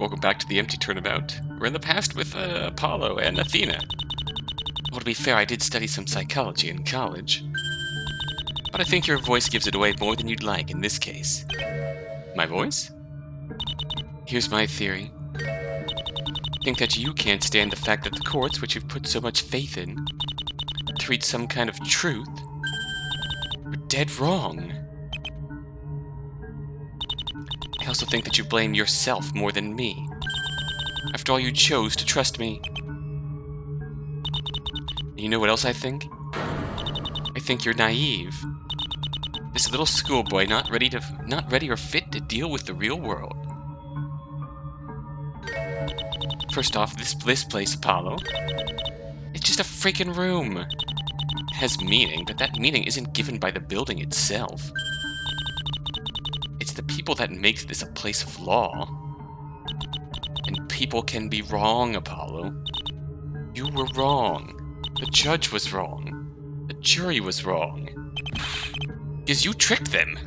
Welcome back to the empty Turnabout. We're in the past with Apollo and Athena. Well, to be fair, I did study some psychology in college. But I think your voice gives it away more than you'd like in this case. My voice? Here's my theory. I think that you can't stand the fact that the courts, which you've put so much faith in, to reach some kind of truth, are dead wrong. I also think that you blame yourself more than me. After all, you chose to trust me. And you know what else I think? I think you're naive. This little schoolboy not ready or fit to deal with the real world. First off, this place, Apollo, it's just a freaking room. It has meaning, but that meaning isn't given by the building itself. It's the people that make this a place of law. And people can be wrong, Apollo. You were wrong. The judge was wrong. The jury was wrong. Because you tricked them.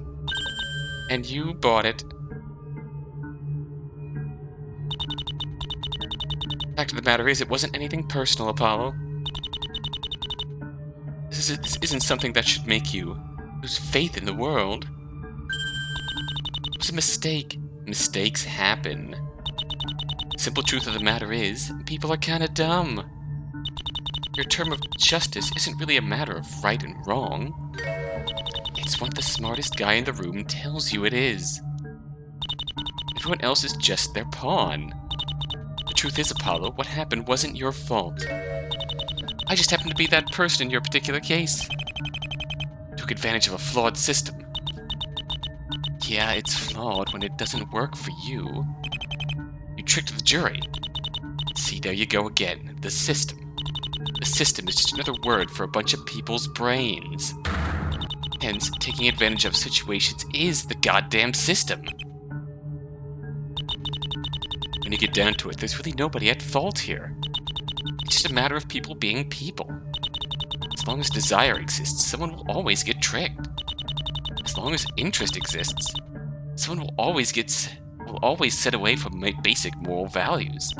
And you bought it. Fact of the matter is, it wasn't anything personal, Apollo. This isn't something that should make you lose faith in the world. It was a mistake. Mistakes happen. Simple truth of the matter is, people are kinda dumb. Your term of justice isn't really a matter of right and wrong. It's what the smartest guy in the room tells you it is. Everyone else is just their pawn. The truth is, Apollo, what happened wasn't your fault. I just happened to be that person in your particular case. Took advantage of a flawed system. Yeah, it's flawed when it doesn't work for you. You tricked the jury. See, there you go again. The system. The system is just another word for a bunch of people's brains. Hence, taking advantage of situations is the goddamn system. When you get down to it, there's really nobody at fault here. It's just a matter of people being people. As long as desire exists, someone will always get tricked. As long as interest exists, someone will always set away from basic moral values.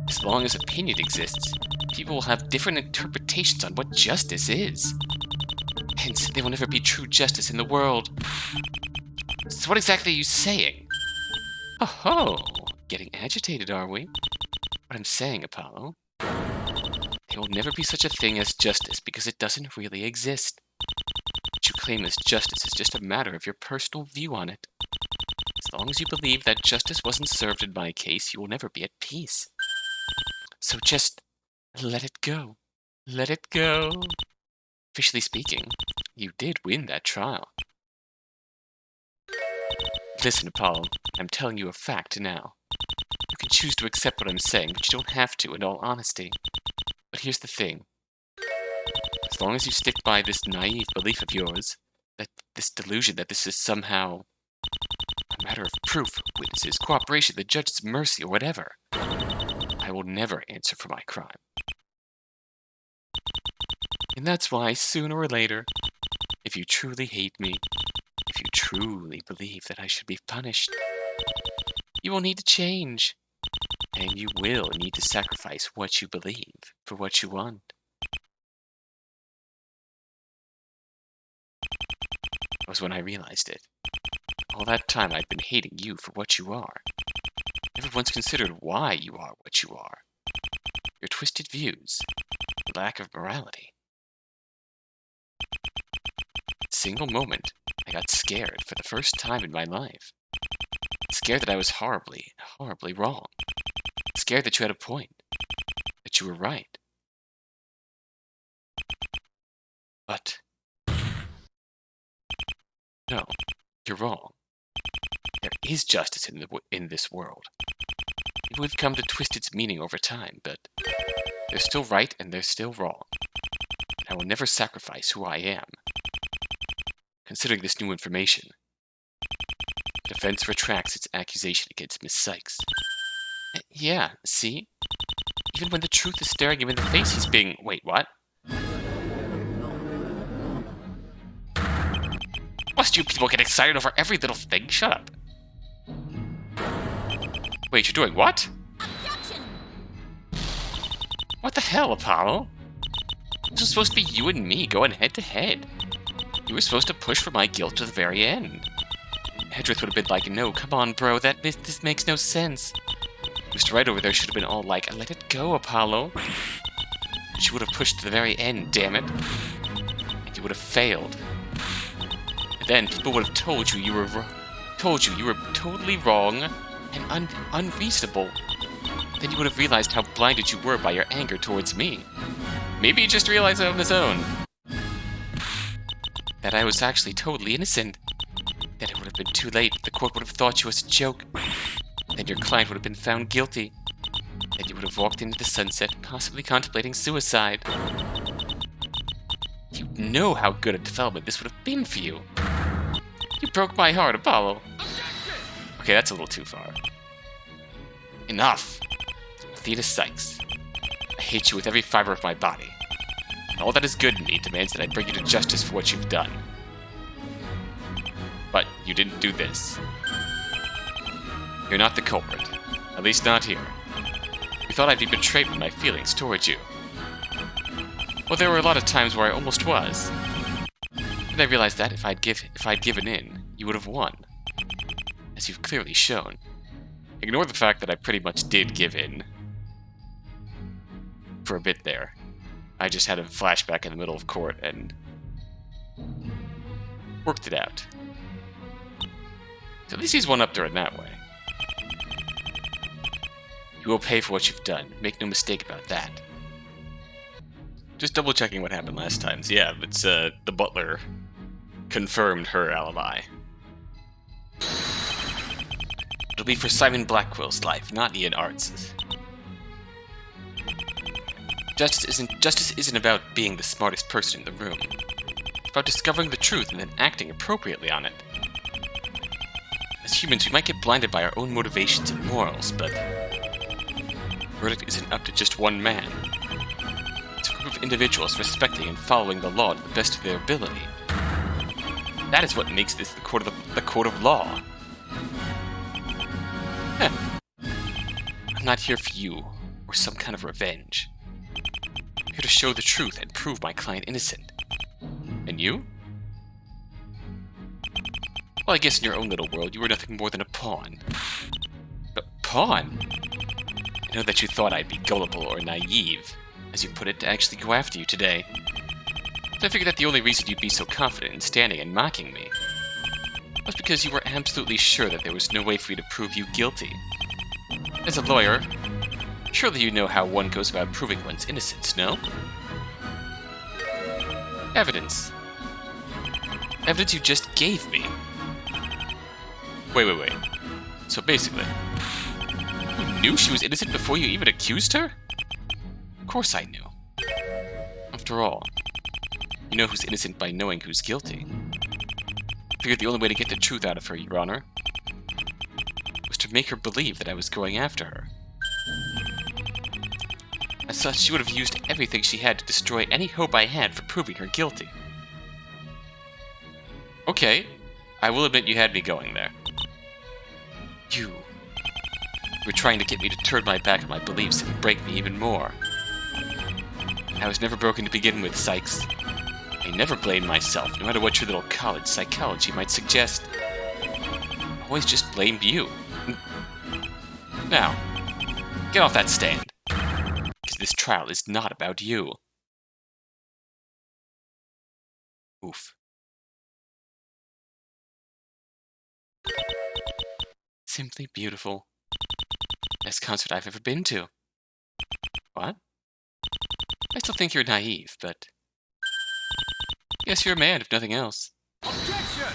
As long as opinion exists, people will have different interpretations on what justice is. Hence, there will never be true justice in the world. So what exactly are you saying? Oh, getting agitated, are we? What I'm saying, Apollo, there will never be such a thing as justice because it doesn't really exist. What you claim as justice is just a matter of your personal view on it. As long as you believe that justice wasn't served in my case, you will never be at peace. So just let it go. Let it go. Officially speaking, you did win that trial. Listen, Apollo, I'm telling you a fact now. You can choose to accept what I'm saying, but you don't have to, in all honesty. But here's the thing. As long as you stick by this naive belief of yours, that this delusion that this is somehow a matter of proof, witnesses, cooperation, the judge's mercy, or whatever, I will never answer for my crime. And that's why, sooner or later, if you truly hate me, if you truly believe that I should be punished, you will need to change. And you will need to sacrifice what you believe for what you want. That was when I realized it. All that time I'd been hating you for what you are. Never once considered why you are what you are. Your twisted views, your lack of morality. At a single moment, I got scared for the first time in my life. Scared that I was horribly, horribly wrong. Scared that you had a point. That you were right. But no, you're wrong. There is justice in this world. People have come to twist its meaning over time, but they're still right and they're still wrong. And I will never sacrifice who I am. Considering this new information, the defense retracts its accusation against Miss Sykes. Yeah, see? Even when the truth is staring him in the face, he's being... Wait, what? Must you people get excited over every little thing? Shut up. Wait, you're doing what? Objection! What the hell, Apollo? This was supposed to be you and me going head-to-head. You were supposed to push for my guilt to the very end. Hedrith would have been like, no, come on, bro, this makes no sense. Mr. Right over there should have been all like, let it go, Apollo. She would have pushed to the very end, damn it. And you would have failed. And then people would have told you you were totally wrong and unreasonable. Then you would have realized how blinded you were by your anger towards me. Maybe you just realized it on his own. That I was actually totally innocent. Then it would have been too late. The court would have thought you was a joke. Then your client would have been found guilty. Then you would have walked into the sunset, possibly contemplating suicide. You know how good a development this would have been for you. You broke my heart, Apollo. Okay, that's a little too far. Enough. Theta Sykes. I hate you with every fiber of my body. And all that is good in me demands that I bring you to justice for what you've done. But you didn't do this. You're not the culprit. At least not here. You thought I'd be betrayed with my feelings towards you. Well, there were a lot of times where I almost was. And I realized that if I'd given in, you would have won. As you've clearly shown. Ignore the fact that I pretty much did give in. For a bit there. I just had a flashback in the middle of court and worked it out. So at least he's one-upped her in that way. You will pay for what you've done. Make no mistake about that. Just double-checking what happened last time. So yeah, it's the butler confirmed her alibi. It'll be for Simon Blackwell's life, not Ian Arts's. Justice isn't about being the smartest person in the room. It's about discovering the truth and then acting appropriately on it. As humans, we might get blinded by our own motivations and morals, but the verdict isn't up to just one man. It's a group of individuals respecting and following the law to the best of their ability. That is what makes this the court of law. I'm not here for you or some kind of revenge. I'm here to show the truth and prove my client innocent. And you? Well, I guess in your own little world, you were nothing more than a pawn. A pawn? I know that you thought I'd be gullible or naive, as you put it, to actually go after you today. But I figured that the only reason you'd be so confident in standing and mocking me was because you were absolutely sure that there was no way for me to prove you guilty. As a lawyer, surely you know how one goes about proving one's innocence, no? Evidence. Evidence you just gave me. Wait. So basically, you knew she was innocent before you even accused her? Of course I knew. After all, you know who's innocent by knowing who's guilty. I figured the only way to get the truth out of her, Your Honor, was to make her believe that I was going after her. As such, she would have used everything she had to destroy any hope I had for proving her guilty. Okay, I will admit you had me going there. You were trying to get me to turn my back on my beliefs and break me even more. I was never broken to begin with, Sykes. I never blamed myself, no matter what your little college psychology might suggest. I always just blamed you. Now, get off that stand. Because this trial is not about you. Oof. Simply beautiful. Best concert I've ever been to. What? I still think you're naive, but guess you're a man, if nothing else. Objection!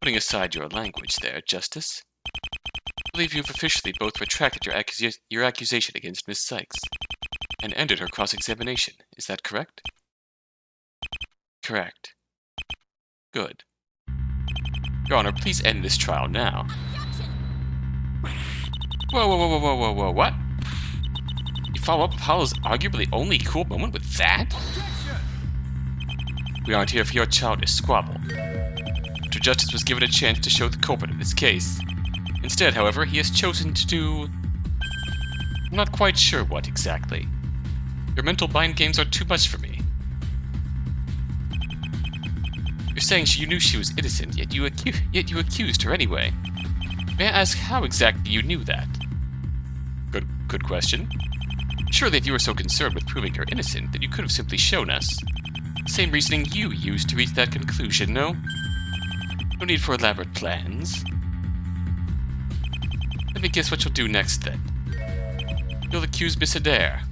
Putting aside your language there, Justice, I believe you've officially both retracted your accusation against Miss Sykes and ended her cross-examination. Is that correct? Correct. Good. Your Honor, please end this trial now. Whoa, what? You follow up Apollo's arguably only cool moment with that? We aren't here for your childish squabble. To Mr. Justice was given a chance to show the culprit in this case. Instead, however, he has chosen to do... I'm not quite sure what exactly. Your mental mind games are too much for me. You're saying you knew she was innocent, yet you accused her anyway. May I ask how exactly you knew that? Good question. Surely if you were so concerned with proving her innocent, then you could have simply shown us. The same reasoning you used to reach that conclusion, no? No need for elaborate plans. Let me guess what you'll do next, then. You'll accuse Miss Adair.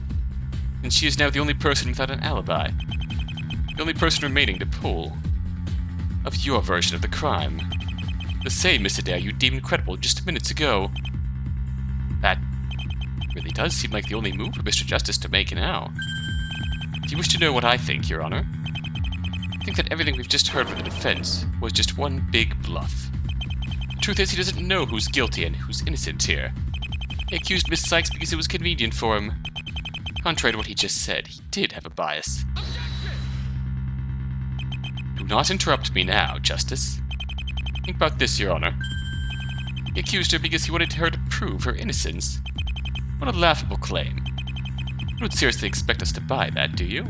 And she is now the only person without an alibi. The only person remaining to pull of your version of the crime. The same Miss Adair you deemed credible just minutes ago. That really does seem like the only move for Mr. Justice to make now. If you wish to know what I think, Your Honor, I think that everything we've just heard from the defense was just one big bluff. The truth is, he doesn't know who's guilty and who's innocent here. He accused Miss Sykes because it was convenient for him. Contrary to what he just said, he did have a bias. Do not interrupt me now, Justice. Think about this, Your Honor. He accused her because he wanted her to prove her innocence. What a laughable claim. You don't seriously expect us to buy that, do you?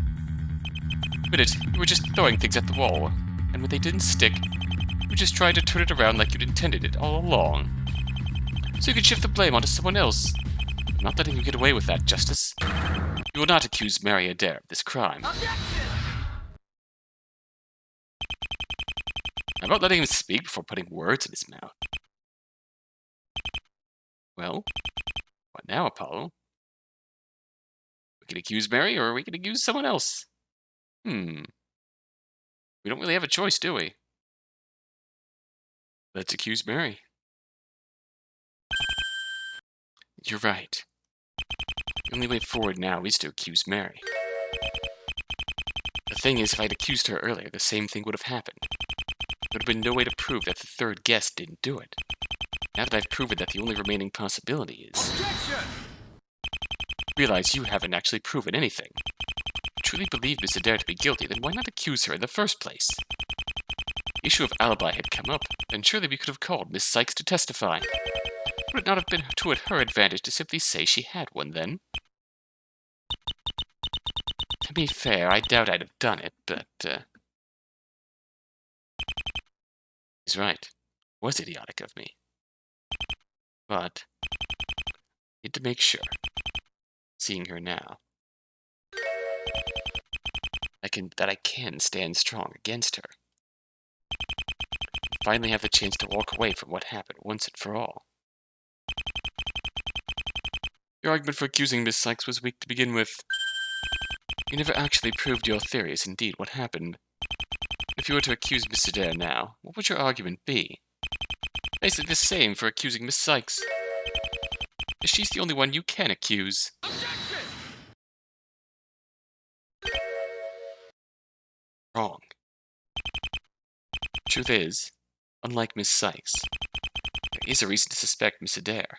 Admit it, you were just throwing things at the wall, and when they didn't stick, you just tried to turn it around like you'd intended it all along. So you could shift the blame onto someone else. I'm not letting you get away with that, Justice. You will not accuse Mary Adair of this crime. How about letting him speak before putting words in his mouth? Well, what now, Apollo? We can accuse Mary, or we can accuse someone else. We don't really have a choice, do we? Let's accuse Mary. You're right. The only way forward now is to accuse Mary. The thing is, if I'd accused her earlier, the same thing would have happened. There would have been no way to prove that the third guest didn't do it. Now that I've proven that the only remaining possibility is... Objection! Realize you haven't actually proven anything. If you truly believe Miss Adair to be guilty, then why not accuse her in the first place? The issue of alibi had come up, and surely we could have called Miss Sykes to testify. Would it not have been to her advantage to simply say she had one, then? To be fair, I doubt I'd have done it, but, He's right. It was idiotic of me. But I need to make sure, seeing her now, that I can stand strong against her. Finally have the chance to walk away from what happened once and for all. Your argument for accusing Miss Sykes was weak to begin with. You never actually proved your theory is indeed what happened. If you were to accuse Miss Adair now, what would your argument be? Basically the same for accusing Miss Sykes. She's the only one you can accuse. Objection! Wrong. Truth is, unlike Miss Sykes, there is a reason to suspect Miss Adair.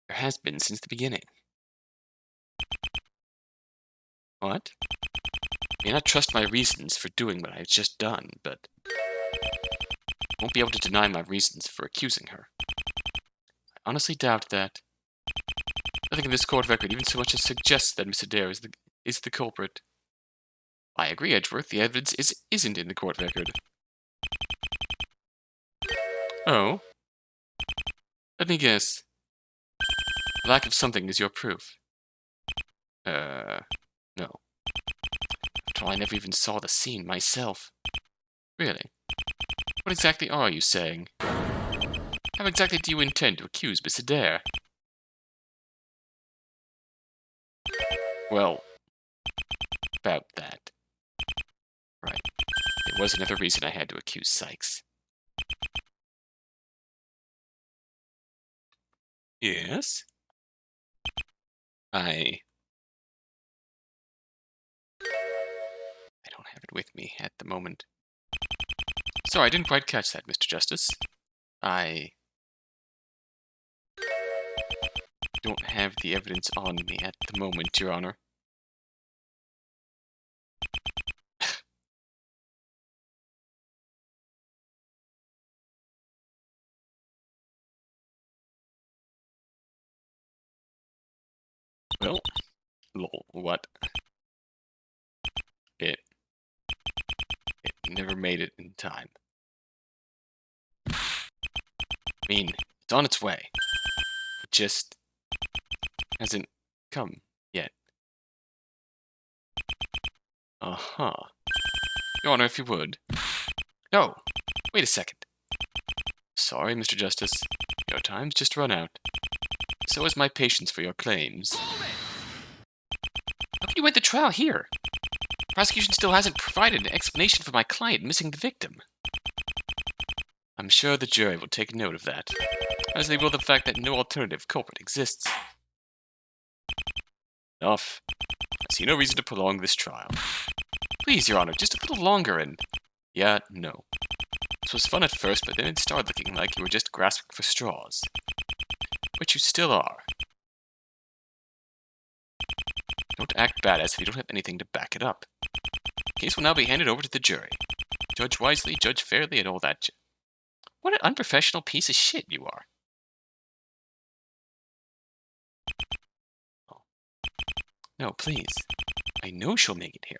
There has been since the beginning. What? I may not trust my reasons for doing what I've just done, but I won't be able to deny my reasons for accusing her. I honestly doubt that. Nothing in this court record even so much as suggests that Miss Adair is the culprit. I agree, Edgeworth, the evidence isn't in the court record. Oh? Let me guess. The lack of something is your proof. No. After all, I never even saw the scene myself. Really? What exactly are you saying? How exactly do you intend to accuse Miss Adair? Well, about that. Right. There was another reason I had to accuse Sykes. Yes? I don't have it with me at the moment. Sorry, I didn't quite catch that, Mr. Justice. I don't have the evidence on me at the moment, Your Honor. Well, lol, what? It never made it in time. I mean, it's on its way. It just hasn't come yet. Uh-huh. Your Honor, if you would. No! Wait a second. Sorry, Mr. Justice. Your time's just run out. So is my patience for your claims. How can you end the trial here? Prosecution still hasn't provided an explanation for my client missing the victim. I'm sure the jury will take note of that, as they will the fact that no alternative culprit exists. Enough. I see no reason to prolong this trial. Please, Your Honor, just a little longer and... Yeah, no. This was fun at first, but then it started looking like you were just grasping for straws. Which you still are. Don't act badass if you don't have anything to back it up. The case will now be handed over to the jury. Judge wisely, judge fairly, and all that. What an unprofessional piece of shit you are. Oh. No, please. I know she'll make it here.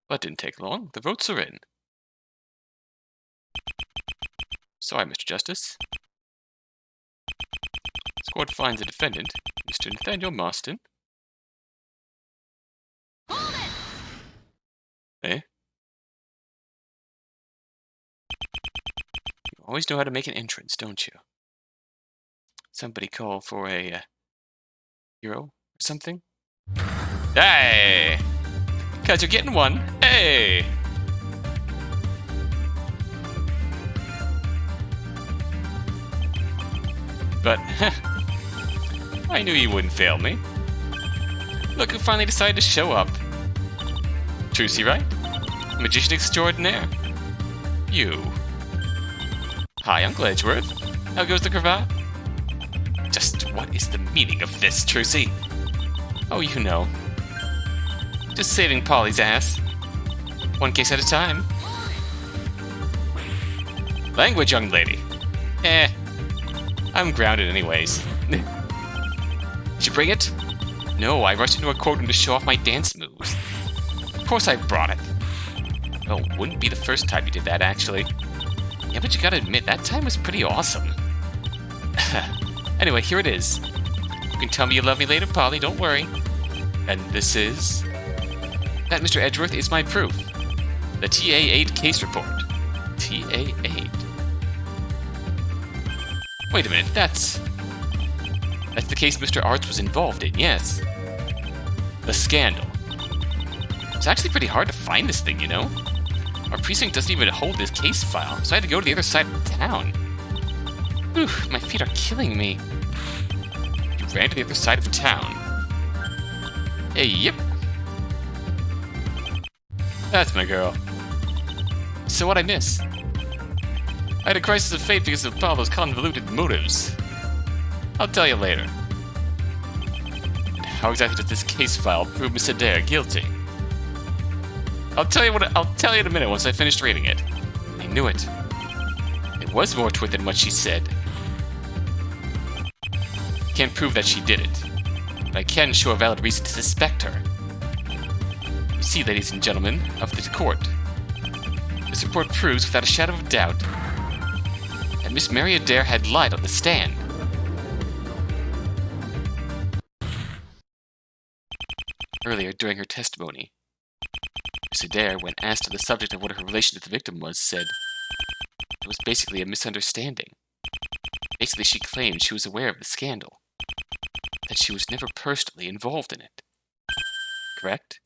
But it didn't take long. The votes are in. Sorry, Mr. Justice. This court finds the defendant, Mr. Nathaniel Marston. Eh? You always know how to make an entrance, don't you? Somebody call for a hero or something? Hey! Guys, you're getting one. Hey! But, I knew you wouldn't fail me. Look who finally decided to show up. Trucy, right? Magician extraordinaire. You. Hi, Uncle Edgeworth. How goes the cravat? Just what is the meaning of this, Trucy? Oh, you know. Just saving Polly's ass. One case at a time. Language, young lady. I'm grounded anyways. Did you bring it? No, I rushed into a courtroom to show off my dance moves. Of course I brought it. Well, wouldn't be the first time you did that, actually. Yeah, but you gotta admit, that time was pretty awesome. Anyway, here it is. You can tell me you love me later, Polly, don't worry. And this is... That, Mr. Edgeworth, is my proof. The TA8 case report. TA8. Wait a minute, that's the case Mr. Arts was involved in, yes. The scandal. It's actually pretty hard to find this thing, you know? Our precinct doesn't even hold this case file, so I had to go to the other side of town. Whew, my feet are killing me. You ran to the other side of town. Hey, yep. That's my girl. So what'd I miss? I had a crisis of faith because of Pablo's convoluted motives. I'll tell you later. And how exactly does this case file prove Miss Adair guilty? I'll tell you in a minute once I finished reading it. I knew it. There was more to it than what she said. Can't prove that she did it, but I can show a valid reason to suspect her. You see, ladies and gentlemen of the court, this report proves without a shadow of doubt that Miss Mary Adair had lied on the stand. Earlier, during her testimony, Miss Adair, when asked on the subject of what her relation to the victim was, said it was basically a misunderstanding. Basically, she claimed she was aware of the scandal, that she was never personally involved in it. Correct?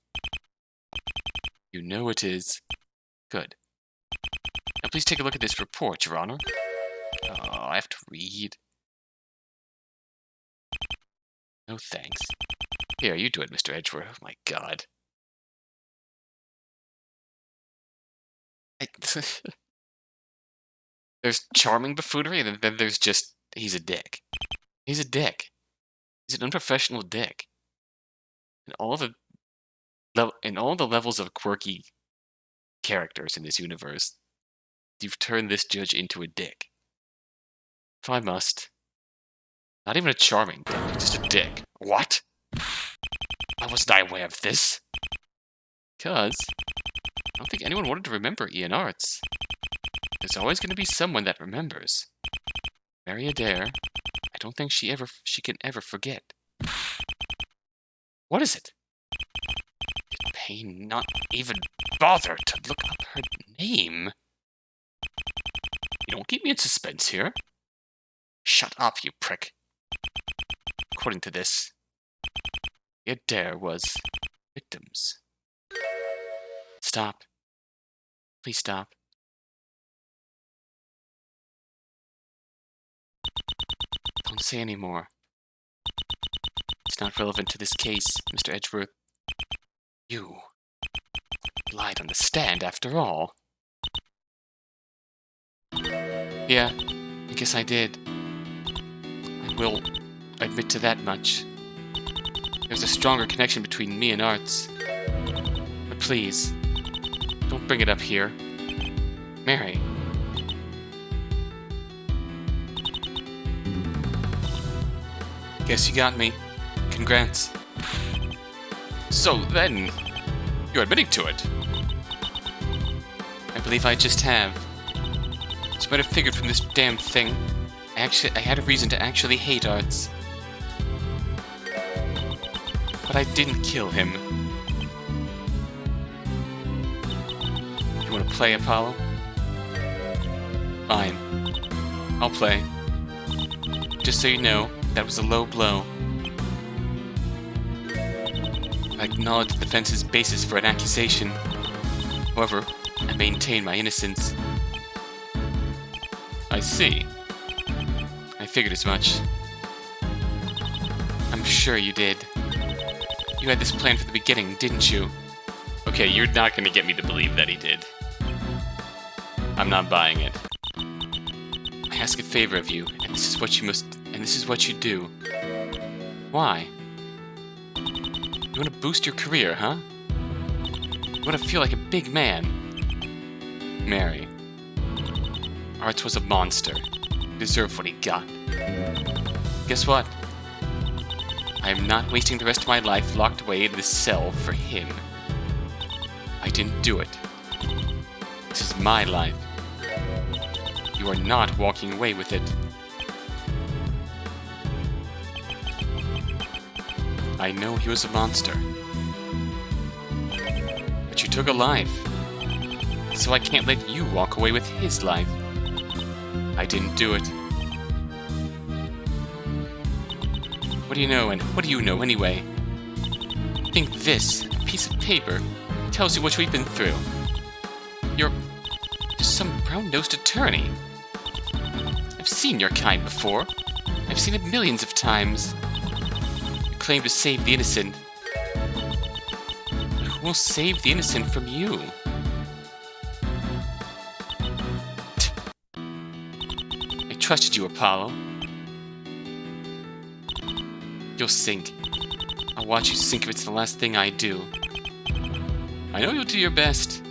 You know it is. Good. Now please take a look at this report, Your Honor. Oh, I have to read. No thanks. Here, you do it, Mr. Edgeworth. Oh my god. There's charming buffoonery, and then there's just... he's a dick. He's a dick. He's an unprofessional dick. And all the levels of quirky characters in this universe, you've turned this judge into a dick. If I must. Not even a charming dick, just a dick. What? Why wasn't I aware of this? Because I don't think anyone wanted to remember Ian Arts. There's always going to be someone that remembers. Mary Adair, I don't think she can ever forget. What is it? Did Payne not even bother to look up her name? You don't keep me in suspense here. Shut up, you prick. According to this, Adair was victims. Stop. Please stop. Don't say any more. It's not relevant to this case, Mr. Edgeworth. You lied on the stand, after all. Yeah, I guess I did. I will admit to that much. There's a stronger connection between me and Arts. But please, don't bring it up here. Mary. Guess you got me. Congrats. So then, you're admitting to it. I believe I just have. As you might have figured from this damn thing, I had a reason to actually hate Arts. But I didn't kill him. You want to play, Apollo? Fine. I'll play. Just so you know, that was a low blow. I acknowledge the defense's basis for an accusation. However, I maintain my innocence. I see. I figured as much. I'm sure you did. You had this plan from the beginning, didn't you? Okay, you're not going to get me to believe that he did. I'm not buying it. I ask a favor of you, and this is what you do. Why? You want to boost your career, huh? You want to feel like a big man. Mary. Arts was a monster. He deserved what he got. Guess what? I am not wasting the rest of my life locked away in this cell for him. I didn't do it. This is my life. You are not walking away with it. I know he was a monster. But you took a life. So I can't let you walk away with his life. I didn't do it. What do you know, and what do you know anyway? I think this piece of paper tells you what we've been through. You're just some brown-nosed attorney. I've seen your kind before. I've seen it millions of times. You claim to save the innocent. But who will save the innocent from you? I trusted you, Apollo. You'll sink. I'll watch you sink if it's the last thing I do. I know you'll do your best.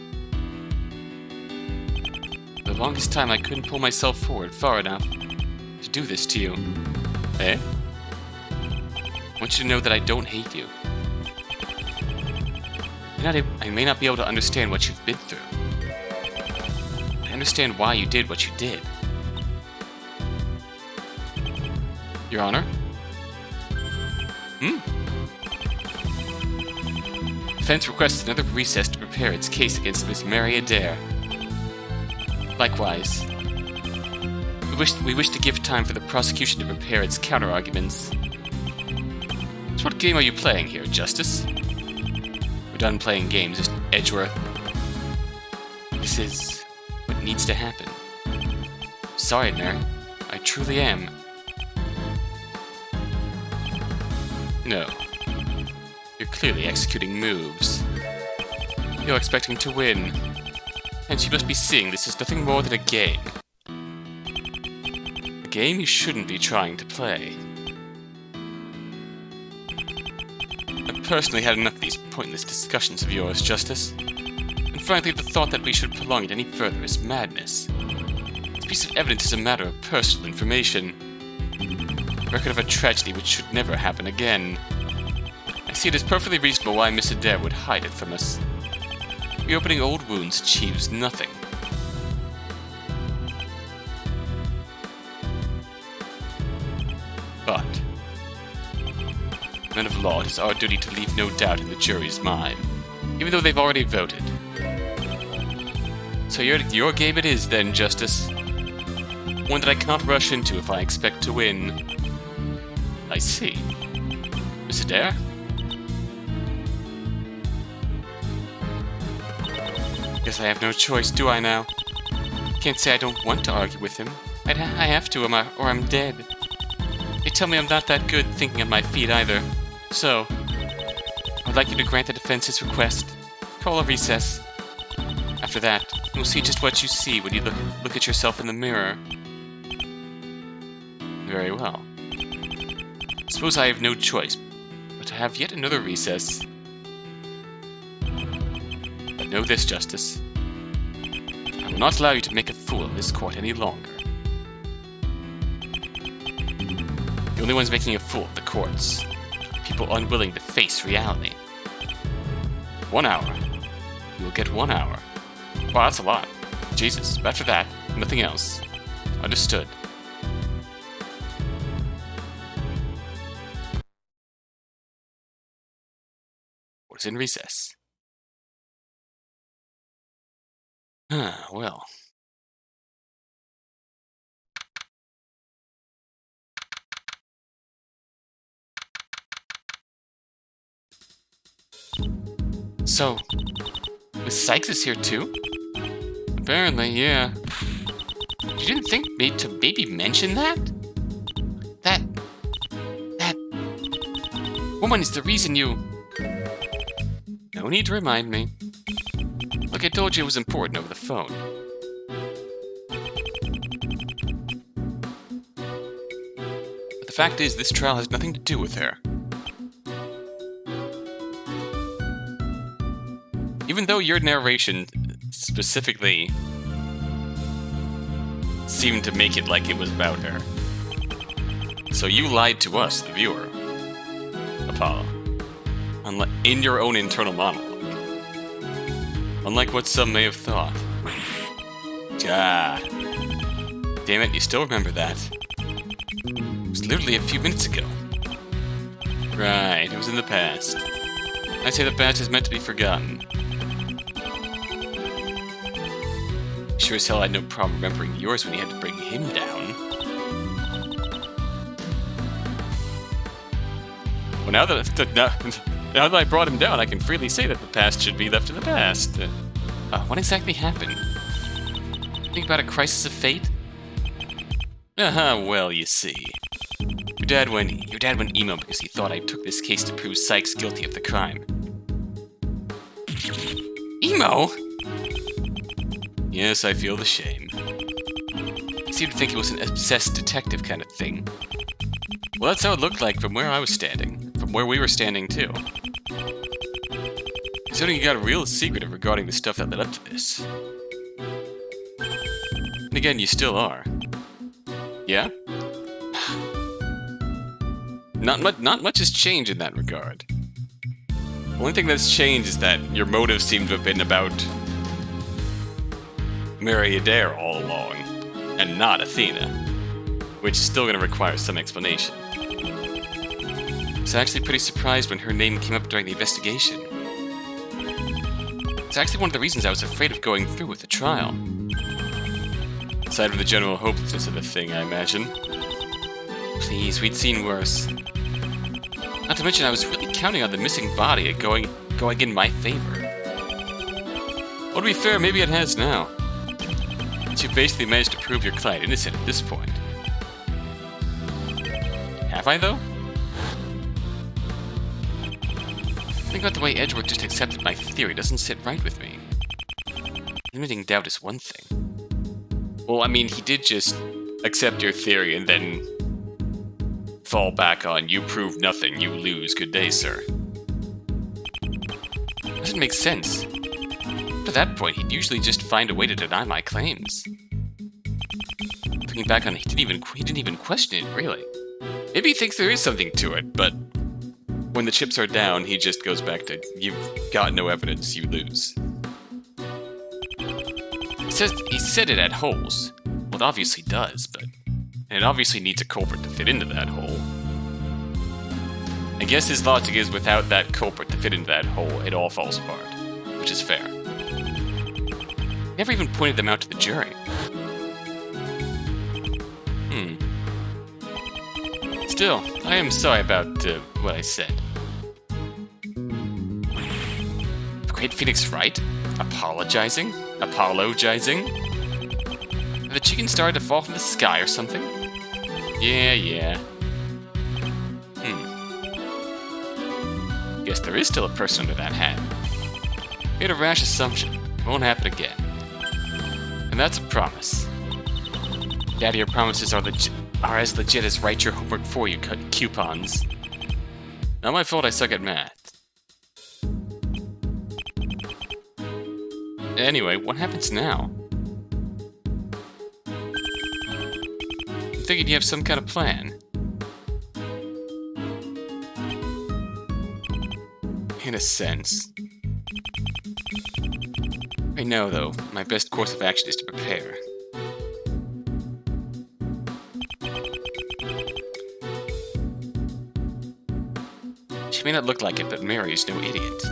For the longest time, I couldn't pull myself forward far enough to do this to you. Eh? I want you to know that I don't hate you. I may not be able to understand what you've been through. I understand why you did what you did. Your Honor? Defense requests another recess to prepare its case against Miss Mary Adair. Likewise. We wish to give time for the prosecution to prepare its counter-arguments. So what game are you playing here, Justice? We're done playing games, Mr. Edgeworth. This is what needs to happen. Sorry, Mary. I truly am. No. You're clearly executing moves. You're expecting to win. Hence you must be seeing this as nothing more than a game. A game you shouldn't be trying to play. I've personally had enough of these pointless discussions of yours, Justice. And frankly, the thought that we should prolong it any further is madness. piece of evidence is a matter of personal information. A record of a tragedy which should never happen again. I see it as perfectly reasonable why Miss Adair would hide it from us. Reopening old wounds achieves nothing. But, men of law, it is our duty to leave no doubt in the jury's mind, even though they've already voted. So your game it is then, Justice. One that I can't rush into if I expect to win. I see. Miss Adair? Guess I have no choice, do I now? Can't say I don't want to argue with him. I have to, or I'm dead. They tell me I'm not that good thinking on my feet either. So, I would like you to grant the defense's request. Call a recess. After that, you'll see just what you see when you look at yourself in the mirror. Very well. Suppose I have no choice but to have yet another recess. But know this, Justice. I will not allow you to make a fool of this court any longer. The only ones making a fool of the courts. People unwilling to face reality. 1 hour. You will get 1 hour. Wow, that's a lot. Jesus, but after that, nothing else. Understood. What is in recess? Well. So, Miss Sykes is here too? Apparently, yeah. You didn't think to maybe mention that? That woman is the reason you... No need to remind me. Look, I told you it was important over the phone. But the fact is, this trial has nothing to do with her. Even though your narration specifically seemed to make it like it was about her. So you lied to us, the viewer, Apollo. In your own internal monologue. Unlike what some may have thought. Ah. Damn it, you still remember that. It was literally a few minutes ago. Right, it was in the past. I say the past is meant to be forgotten. Sure as hell I had no problem remembering yours when you had to bring him down. Well, now that I brought him down, I can freely say that the past should be left in the past. What exactly happened? Think about a crisis of fate? Well, you see. Your dad went emo because he thought I took this case to prove Sykes guilty of the crime. Emo? Yes, I feel the shame. He seemed to think it was an obsessed detective kind of thing. Well, that's how it looked like from where I was standing. From where we were standing, too. Considering you got a real secretive regarding the stuff that led up to this. And again, you still are. Yeah? Not much has changed in that regard. The only thing that's changed is that your motives seem to have been about Mary Adair all along, and not Athena, which is still going to require some explanation. I was actually pretty surprised when her name came up during the investigation. It's actually one of the reasons I was afraid of going through with the trial. Aside from the general hopelessness of the thing, I imagine. Please, we'd seen worse. Not to mention I was really counting on the missing body going in my favor. Well, to be fair, maybe it has now. You basically managed to prove your client innocent at this point. Have I, though? Think about the way Edgeworth just accepted my theory doesn't sit right with me. Limiting doubt is one thing. Well, I mean, he did just accept your theory and then fall back on, you prove nothing, you lose, good day, sir. Doesn't make sense. At that point, he'd usually just find a way to deny my claims. Looking back on it, he didn't even question it, really. Maybe he thinks there is something to it, but when the chips are down, he just goes back to, you've got no evidence, you lose. He said it had holes. Well, it obviously does, but it obviously needs a culprit to fit into that hole. I guess his logic is without that culprit to fit into that hole, it all falls apart, which is fair. Never even pointed them out to the jury. Still, I am sorry about what I said. The Great Phoenix right? Apologizing? Apologizing? Have the chicken started to fall from the sky or something? Yeah. Guess there is still a person under that hat. Made a rash assumption. Won't happen again. And that's a promise. Daddy, your promises are as legit as write your homework for you coupons. Not my fault I suck at math. Anyway, what happens now? I'm thinking you have some kind of plan. In a sense. I know, though, my best course of action is to prepare. She may not look like it, but Mary is no idiot.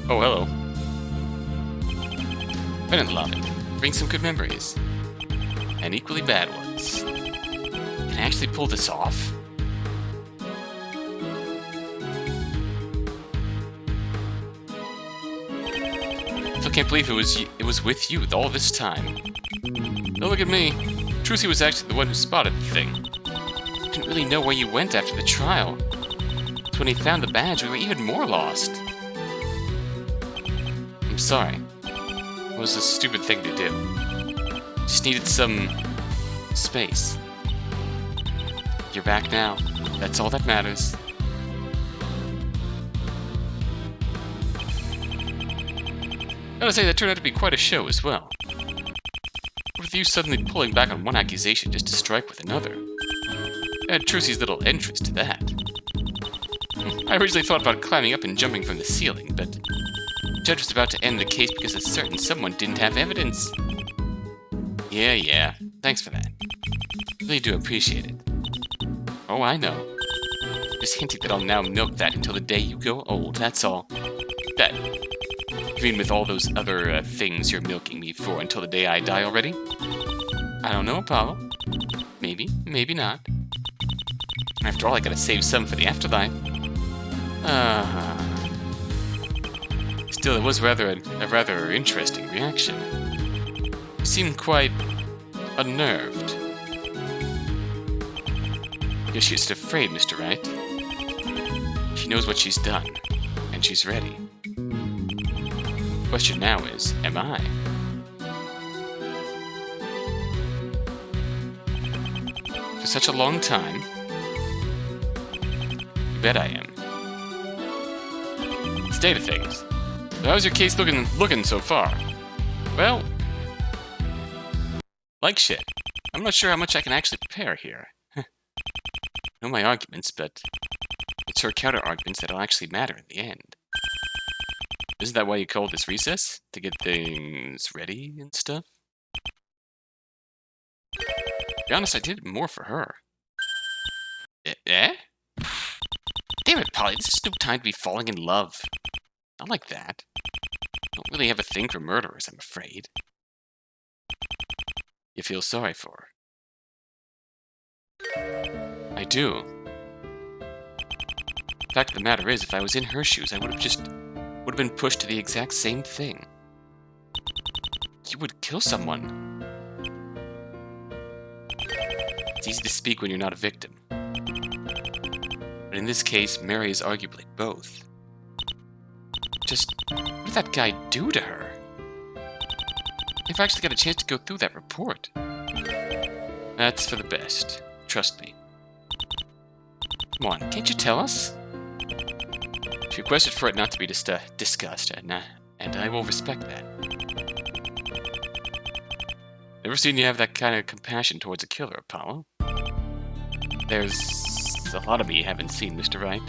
Oh, hello. I didn't love it. Brings some good memories. And equally bad ones. Can I actually pull this off? I can't believe it was with you all this time. Don't look at me. Trucy was actually the one who spotted the thing. Didn't really know where you went after the trial. So when he found the badge, we were even more lost. I'm sorry. It was a stupid thing to do. Just needed some space. You're back now. That's all that matters. Gotta say, that turned out to be quite a show as well. With you suddenly pulling back on one accusation just to strike with another. Add Trucy's little entrance to that. I originally thought about climbing up and jumping from the ceiling, but the judge was about to end the case because a certain someone didn't have evidence. Yeah, thanks for that. Really do appreciate it. Oh, I know. Just hinting that I'll now milk that until the day you go old, that's all. That... Even with all those other things you're milking me for until the day I die already? I don't know, Apollo. Maybe, maybe not. After all, I gotta save some for the afterlife. Still, it was a rather interesting reaction. You seemed quite unnerved. Guess she's afraid, Mr. Wright. She knows what she's done, and she's ready. The question now is, am I? For such a long time? You bet I am. State of things. So how's your case looking so far? Well, like shit. I'm not sure how much I can actually prepare here. I know my arguments, but it's her counter-arguments that'll actually matter in the end. Isn't that why you called this recess? To get things ready and stuff? To be honest, I did it more for her. Eh? Damn it, Polly, this is no time to be falling in love. Not like that. Don't really have a thing for murderers, I'm afraid. You feel sorry for her. I do. The fact of the matter is, if I was in her shoes, I would have been pushed to the exact same thing. You would kill someone. It's easy to speak when you're not a victim. But in this case, Mary is arguably both. Just, what did that guy do to her? I've actually got a chance to go through that report. That's for the best. Trust me. Come on, can't you tell us? She requested for it not to be discussed, and I will respect that. Never seen you have that kind of compassion towards a killer, Apollo. There's a lot of me you haven't seen, Mr. Wright.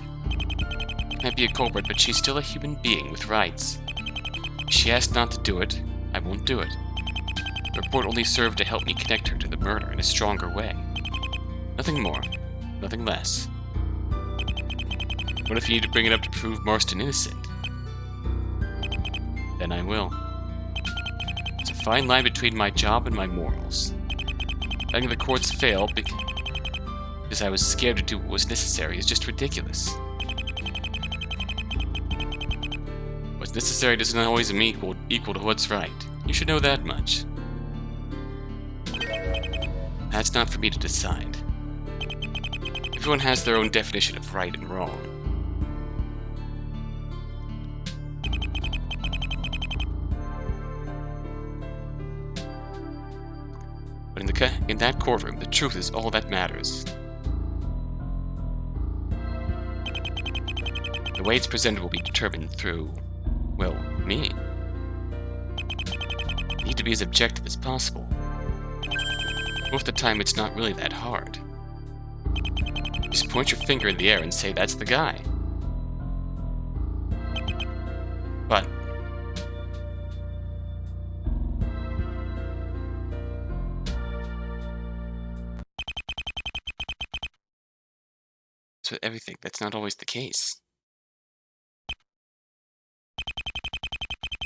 Might be a culprit, but she's still a human being with rights. If she asked not to do it, I won't do it. The report only served to help me connect her to the murder in a stronger way. Nothing more, nothing less. What if you need to bring it up to prove Marston innocent? Then I will. It's a fine line between my job and my morals. Letting the courts fail because I was scared to do what was necessary is just ridiculous. What's necessary doesn't always equal to what's right. You should know that much. That's not for me to decide. Everyone has their own definition of right and wrong. But in that courtroom, the truth is all that matters. The way it's presented will be determined through, well, me. I need to be as objective as possible. Most of the time, it's not really that hard. Just point your finger in the air and say, that's the guy. But with everything, that's not always the case.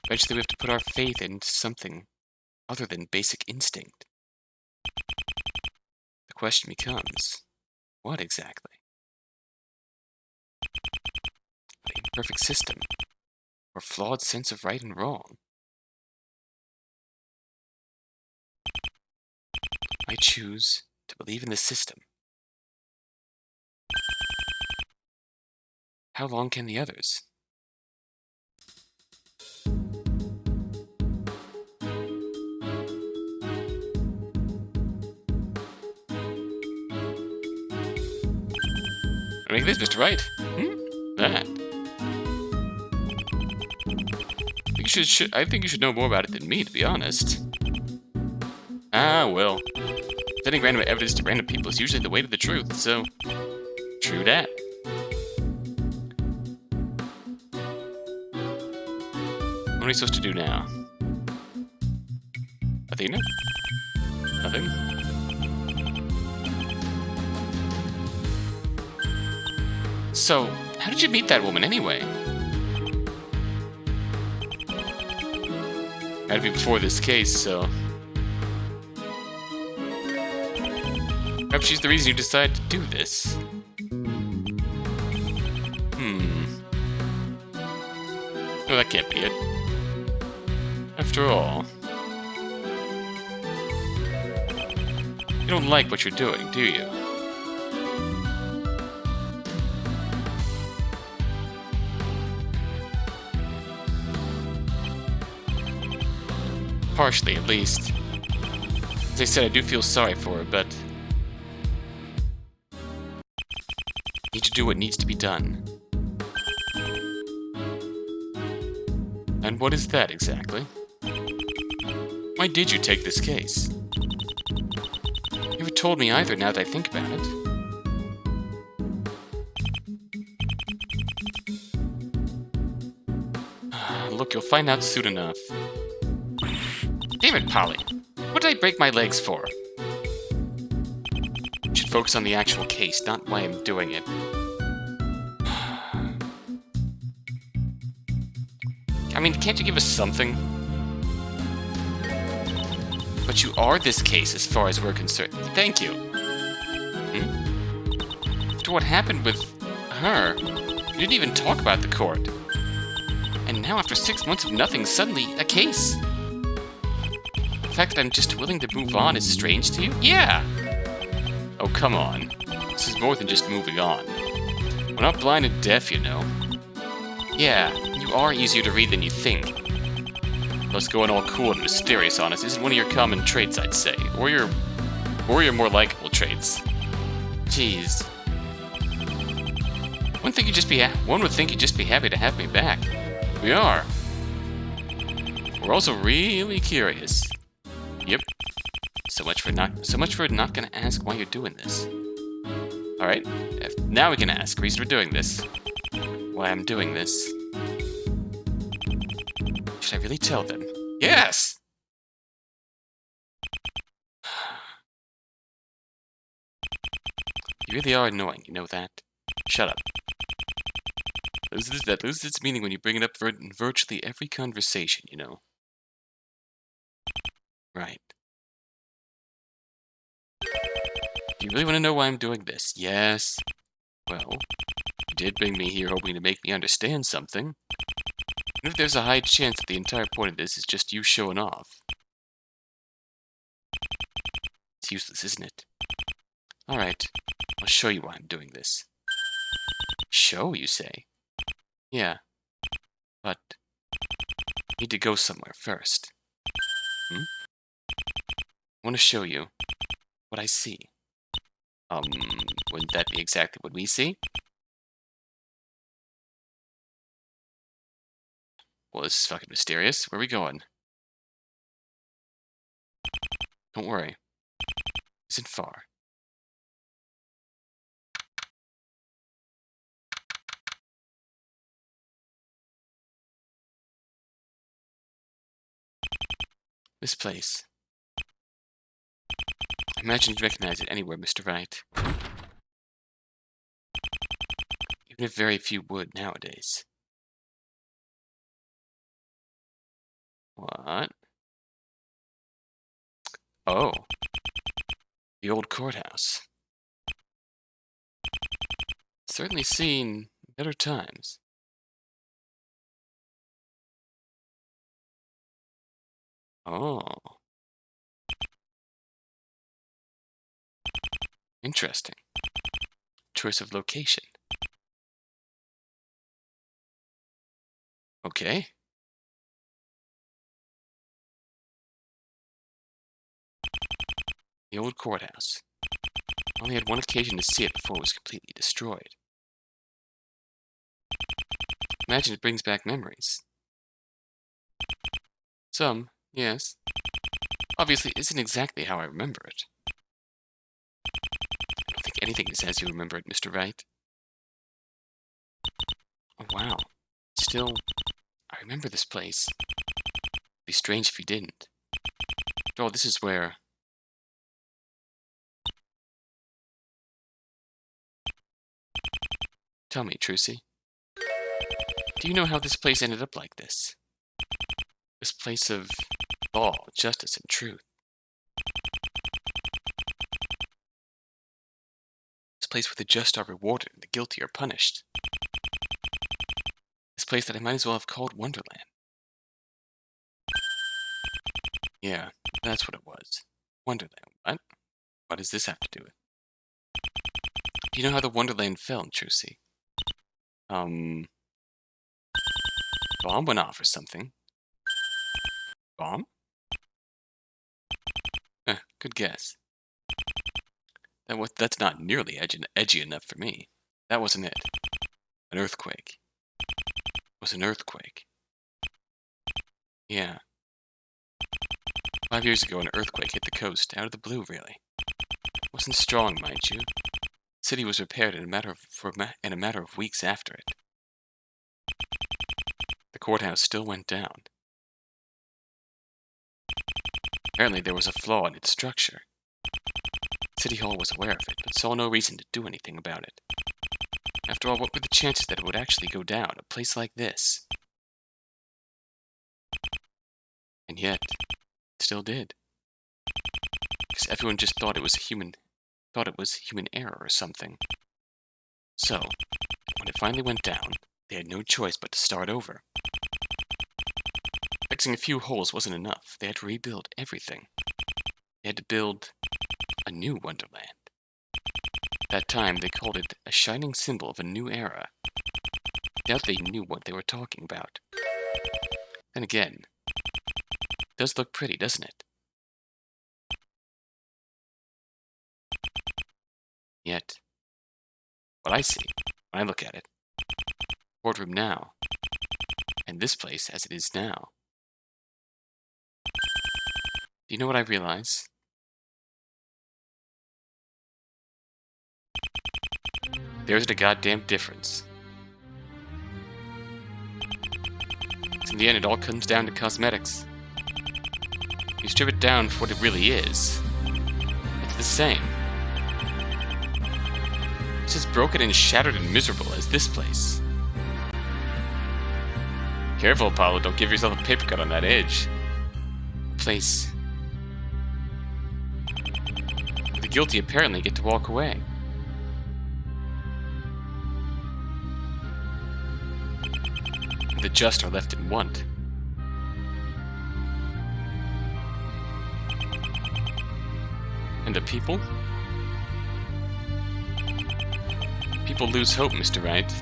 Eventually we have to put our faith into something other than basic instinct. The question becomes, what exactly? An imperfect system, or flawed sense of right and wrong? I choose to believe in the system. How long can the others? I mean, this, Mr. Wright. That. I think you should know more about it than me, to be honest. Ah, well. Sending random evidence to random people is usually the way to the truth, so... True that. What are we supposed to do now? Athena? Nothing? So, how did you meet that woman anyway? Had to be before this case, so... Perhaps she's the reason you decided to do this. No, that can't be it. After all... You don't like what you're doing, do you? Partially, at least. As I said, I do feel sorry for her, but... need to do what needs to be done. And what is that, exactly? Why did you take this case? You never told me either, now that I think about it. Look, you'll find out soon enough. Damn it, Polly. What did I break my legs for? You should focus on the actual case, not why I'm doing it. I mean, can't you give us something? But you are this case as far as we're concerned. Thank you. After what happened with her, you didn't even talk about the court. And now after 6 months of nothing, suddenly a case. The fact that I'm just willing to move on is strange to you? Yeah! Oh, come on. This is more than just moving on. We're not blind and deaf, you know. Yeah, you are easier to read than you think. Plus, going all cool and mysterious on us isn't one of your common traits, I'd say. Or your more likable traits. Jeez. One would think you'd just be happy to have me back. We are. We're also really curious. Yep. So much for not gonna ask why you're doing this. Alright, now we can ask. Reason for doing this. Why I'm doing this. Should I really tell them? Yes! You really are annoying, you know that? Shut up. That loses its meaning when you bring it up in virtually every conversation, you know. Right. Do you really want to know why I'm doing this? Yes. Well, you did bring me here hoping to make me understand something. What if there's a high chance that the entire point of this is just you showing off? It's useless, isn't it? Alright, I'll show you why I'm doing this. Show, you say? Yeah, but I need to go somewhere first. Hmm? I want to show you what I see. Wouldn't that be exactly what we see? Well, this is fucking mysterious. Where are we going? Don't worry. It isn't far. This place. I imagine you'd recognize it anywhere, Mr. Wright. Even if very few would nowadays. What? Oh. The old courthouse. Certainly seen better times. Oh. Interesting. Choice of location. Okay. The old courthouse. I only had one occasion to see it before it was completely destroyed. Imagine it brings back memories. Some, yes. Obviously, it isn't exactly how I remember it. I don't think anything is as you remember it, Mr. Wright. Oh, wow. Still, I remember this place. It'd be strange if you didn't. After all, this is where... Tell me, Trucy. Do you know how this place ended up like this? This place of law, justice, and truth. This place where the just are rewarded and the guilty are punished. This place that I might as well have called Wonderland. Yeah, that's what it was. Wonderland. What? What does this have to do with? Do you know how the Wonderland fell, Trucy? Bomb went off or something. Bomb? Good guess. That's not nearly edgy enough for me. That wasn't it. An earthquake. It was an earthquake. Yeah. 5 years ago, an earthquake hit the coast, out of the blue, really. It wasn't strong, mind you. The city was repaired in a matter of weeks after it. The courthouse still went down. Apparently, there was a flaw in its structure. City Hall was aware of it, but saw no reason to do anything about it. After all, what were the chances that it would actually go down, a place like this? And yet, it still did. Because everyone just thought it was human error or something. So, when it finally went down, they had no choice but to start over. Fixing a few holes wasn't enough. They had to rebuild everything. They had to build a new Wonderland. At that time, they called it a shining symbol of a new era. I doubt they knew what they were talking about. Then again, it does look pretty, doesn't it? Yet, what I see, when I look at it, courtroom now, and this place as it is now. Do you know what I realize? There's the goddamn difference. So in the end, it all comes down to cosmetics. You strip it down for what it really is. It's the same. It's as broken and shattered and miserable as this place. Careful, Apollo, don't give yourself a paper cut on that edge. A place where the guilty apparently get to walk away. And the just are left in want. And the people? People lose hope, Mr. Wright.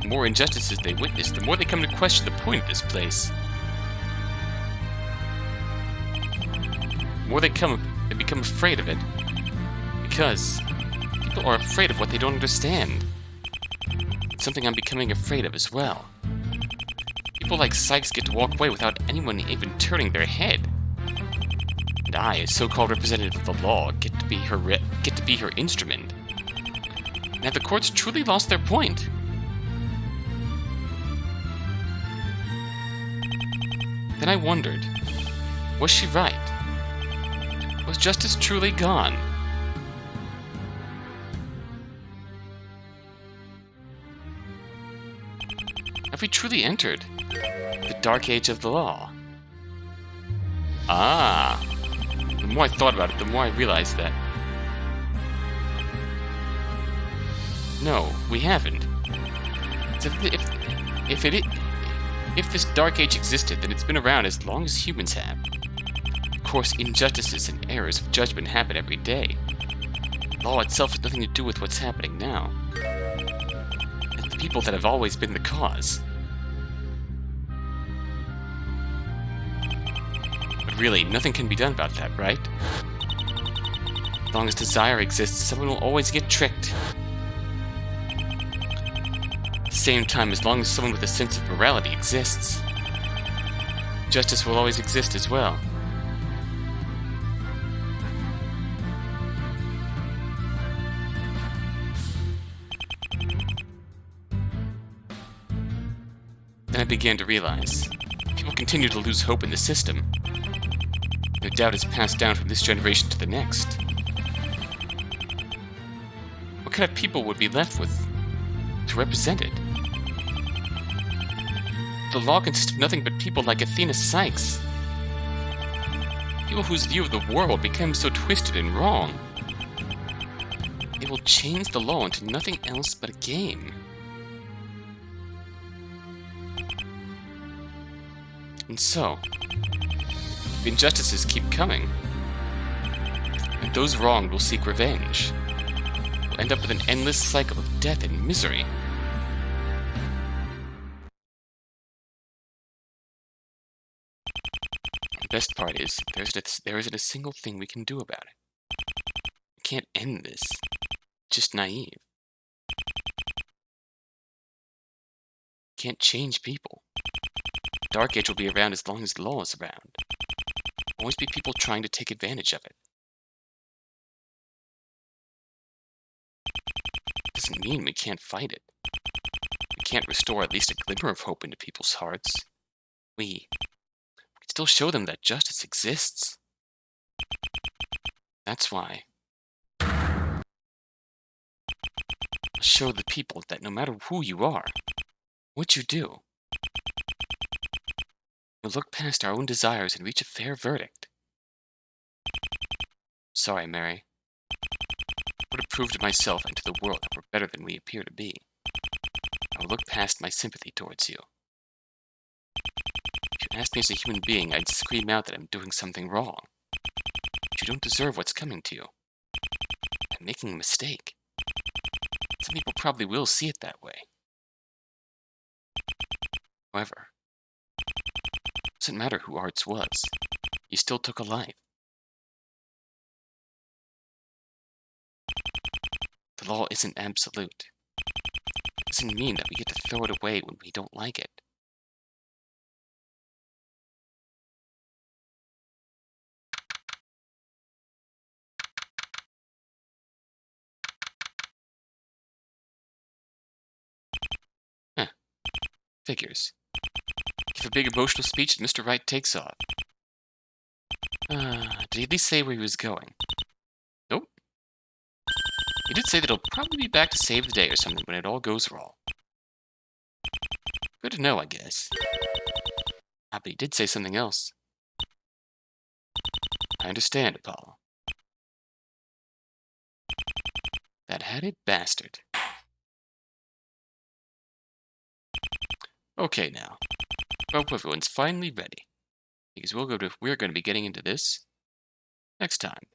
The more injustices they witness, the more they come to question the point of this place. The more they become afraid of it. Because people are afraid of what they don't understand. It's something I'm becoming afraid of as well. People like Sykes get to walk away without anyone even turning their head. And I, as so-called representative of the law, get to be her instrument. And have the courts truly lost their point? Then I wondered, was she right? Was justice truly gone? Have we truly entered the dark age of the law? Ah, the more I thought about it, the more I realized that no, we haven't. So if this dark age existed, then it's been around as long as humans have. Of course, injustices and errors of judgment happen every day. Law itself has nothing to do with what's happening now. It's the people that have always been the cause. But really, nothing can be done about that, right? As long as desire exists, someone will always get tricked. At the same time, as long as someone with a sense of morality exists, justice will always exist as well. Then I began to realize, people continue to lose hope in the system. Their doubt is passed down from this generation to the next. What kind of people would be left with to represent it? The law consists of nothing but people like Athena Sykes. People whose view of the world becomes so twisted and wrong. They will change the law into nothing else but a game. And so, the injustices keep coming, and those wronged will seek revenge. We'll end up with an endless cycle of death and misery. The best part is, there isn't a single thing we can do about it. We can't end this. Just naive. Can't change people. Dark Age will be around as long as the law is around. Always be people trying to take advantage of it. Doesn't mean we can't fight it. We can't restore at least a glimmer of hope into people's hearts. We can still show them that justice exists. That's why I'll show the people that no matter who you are, what you do, we'll look past our own desires and reach a fair verdict. Sorry, Mary. I would have proved to myself and to the world that we're better than we appear to be. I will look past my sympathy towards you. If you asked me as a human being, I'd scream out that I'm doing something wrong. But you don't deserve what's coming to you. I'm making a mistake. Some people probably will see it that way. However, it doesn't matter who Arts was. He still took a life. The law isn't absolute. It doesn't mean that we get to throw it away when we don't like it. Figures. Give a big emotional speech and Mr. Wright takes off. Did he at least say where he was going? Nope. He did say that he'll probably be back to save the day or something when it all goes wrong. Good to know, I guess. But he did say something else. I understand, Apollo. That hatted bastard. Okay, now. Hope everyone's finally ready. Because we're going to be getting into this next time.